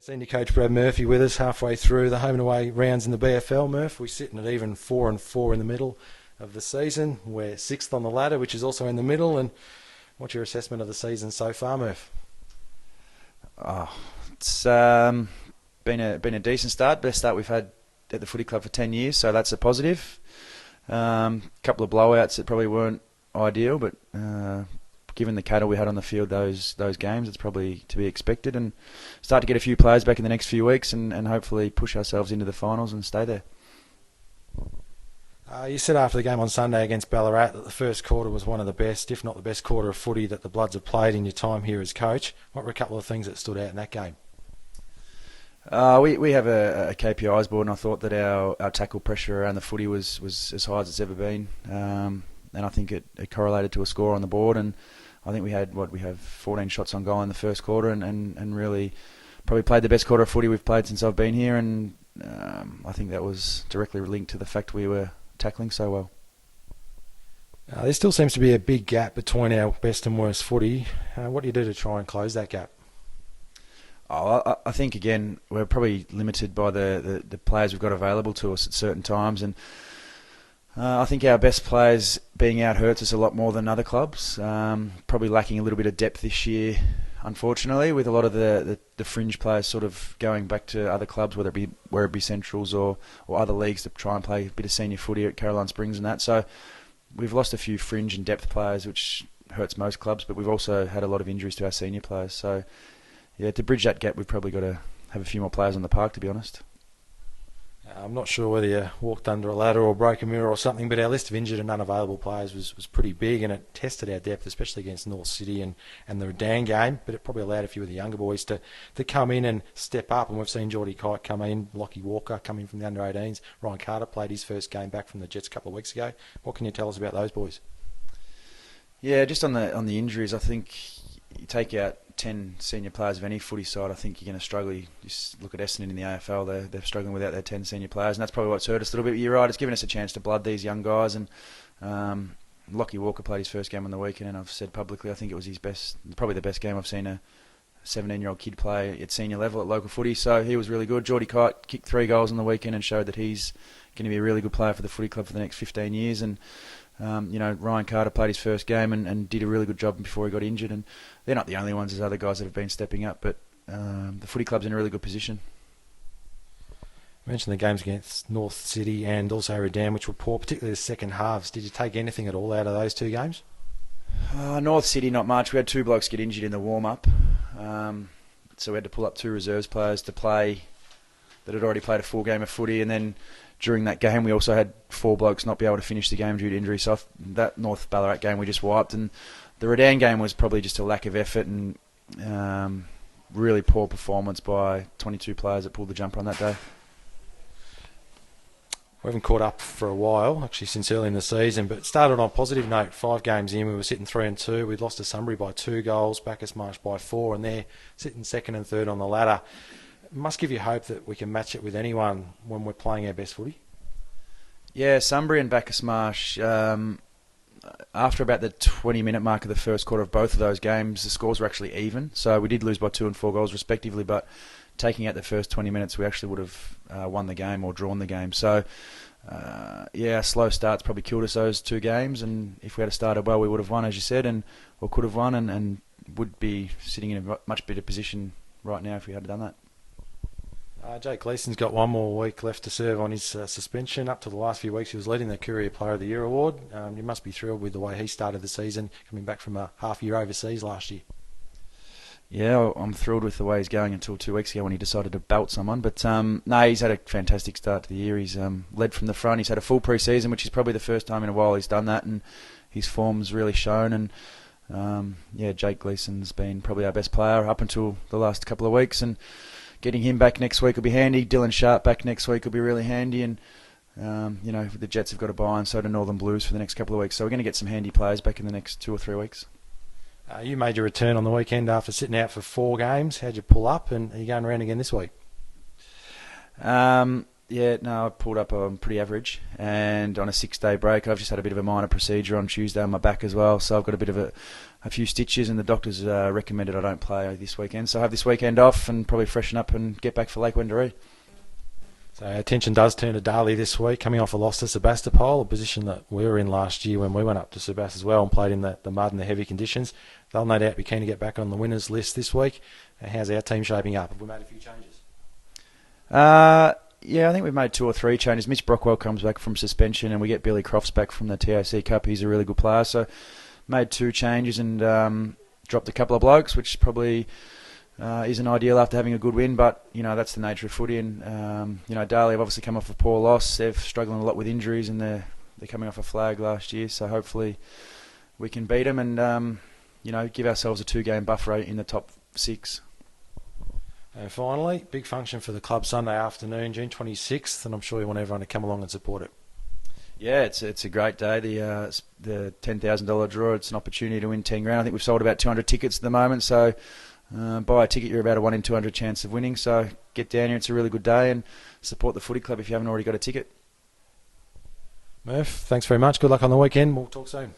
Senior coach Brad Murphy with us halfway through the home and away rounds in the BFL. Murph, we're sitting at even 4-4 in the middle of the season. We're sixth on the ladder, which is also in the middle. And what's your assessment of the season so far, Murph? It's been a decent start. Best start we've had at the footy club for 10 years, so that's a positive. Couple of blowouts that probably weren't ideal, but given the cattle we had on the field those games, it's probably to be expected, and start to get a few players back in the next few weeks and hopefully push ourselves into the finals and stay there. You said after the game on Sunday against Ballarat that the first quarter was one of the best, if not the best quarter of footy that the Bloods have played in your time here as coach. What were a couple of things that stood out in that game? We have a KPIs board, and I thought that our tackle pressure around the footy was as high as it's ever been, and I think it correlated to a score on the board. And I think we have 14 shots on goal in the first quarter, and really probably played the best quarter of footy we've played since I've been here. And I think that was directly linked to the fact we were tackling so well. There still seems to be a big gap between our best and worst footy. What do you do to try and close that gap? I think, again, we're probably limited by the players we've got available to us at certain times, and I think our best players being out hurts us a lot more than other clubs. Probably lacking a little bit of depth this year, unfortunately, with a lot of the fringe players sort of going back to other clubs, whether it be Centrals or other leagues, to try and play a bit of senior footy at Caroline Springs and that. So we've lost a few fringe and depth players, which hurts most clubs, but we've also had a lot of injuries to our senior players. So yeah, to bridge that gap, we've probably got to have a few more players on the park, to be honest. I'm not sure whether you walked under a ladder or broke a mirror or something, but our list of injured and unavailable players was pretty big, and it tested our depth, especially against North City and the Redan game, but it probably allowed a few of the younger boys to come in and step up, and we've seen Geordie Kite come in, Lockie Walker come in from the under-18s, Ryan Carter played his first game back from the Jets a couple of weeks ago. What can you tell us about those boys? Yeah, just on the injuries, I think you take out 10 senior players of any footy side, I think you're going to struggle. You just look at Essendon in the AFL, they're struggling without their 10 senior players, and that's probably what's hurt us a little bit. You're right, it's given us a chance to blood these young guys, and Lockie Walker played his first game on the weekend, and I've said publicly I think it was his best, probably the best game I've seen a 17-year-old kid play at senior level at local footy, so he was really good. Geordie Kite kicked 3 goals on the weekend and showed that he's going to be a really good player for the footy club for the next 15 years, and Ryan Carter played his first game and did a really good job before he got injured, and they're not the only ones. There's other guys that have been stepping up, but the footy club's in a really good position. You mentioned the games against North City and also Redan, which were poor, particularly the second halves. Did you take anything at all out of those 2 games? North City, not much. We had 2 blokes get injured in the warm-up, so we had to pull up 2 reserves players to play that had already played a full game of footy, and then during that game we also had 4 blokes not be able to finish the game due to injury. So that North Ballarat game we just wiped, and the Redan game was probably just a lack of effort and really poor performance by 22 players that pulled the jumper on that day. We haven't caught up for a while, actually since early in the season, but it started on a positive note. 5 games in, we were sitting 3-2. We'd lost to Sunbury by 2 goals, Bacchus Marsh by 4, and they're sitting second and third on the ladder. It must give you hope that we can match it with anyone when we're playing our best footy. Yeah, Sunbury and Bacchus Marsh, after about the 20-minute mark of the first quarter of both of those games, the scores were actually even. So we did lose by 2 and 4 goals respectively, but taking out the first 20 minutes, we actually would have won the game or drawn the game. So, a slow start's probably killed us those 2 games, and if we had started well, we would have won, as you said, or could have won, and would be sitting in a much better position right now if we had done that. Jake Gleeson's got 1 more week left to serve on his suspension. Up to the last few weeks, he was leading the Courier Player of the Year award. You must be thrilled with the way he started the season, coming back from a half-year overseas last year. Yeah, I'm thrilled with the way he's going until 2 weeks ago when he decided to belt someone. But no, he's had a fantastic start to the year. He's led from the front. He's had a full pre-season, which is probably the first time in a while he's done that, and his form's really shown. And Jake Gleeson's been probably our best player up until the last couple of weeks, and getting him back next week will be handy. Dylan Sharp back next week will be really handy, and the Jets have got a bye, and so do Northern Blues for the next couple of weeks. So we're going to get some handy players back in the next 2 or 3 weeks. You made your return on the weekend after sitting out for 4 games. How'd you pull up, and are you going around again this week? Yeah, no, I pulled up pretty average, and on a 6-day break, I've just had a bit of a minor procedure on Tuesday on my back as well, so I've got a bit of a few stitches, and the doctors recommended I don't play this weekend, so I have this weekend off and probably freshen up and get back for Lake Wendouree. So attention does turn to Darley this week, coming off a loss to Sebastopol, a position that we were in last year when we went up to Sebast as well and played in the mud and the heavy conditions. They'll no doubt be keen to get back on the winners list this week. How's our team shaping up? Have we made a few changes? Yeah, I think we've made 2 or 3 changes. Mitch Brockwell comes back from suspension, and we get Billy Crofts back from the TAC Cup. He's a really good player, so made 2 changes and dropped a couple of blokes, which probably isn't ideal after having a good win, but that's the nature of footy. And Darley have obviously come off a poor loss. They're struggling a lot with injuries, and they're coming off a flag last year. So hopefully we can beat them and give ourselves a 2-game buffer in the top 6. And finally, big function for the club Sunday afternoon, June 26th, and I'm sure you want everyone to come along and support it. Yeah, it's a great day. The $10,000 draw. It's an opportunity to win 10 grand. I think we've sold about 200 tickets at the moment. So buy a ticket, you're about a 1 in 200 chance of winning. So get down here. It's a really good day, and support the footy club if you haven't already got a ticket. Murph, thanks very much. Good luck on the weekend. We'll talk soon.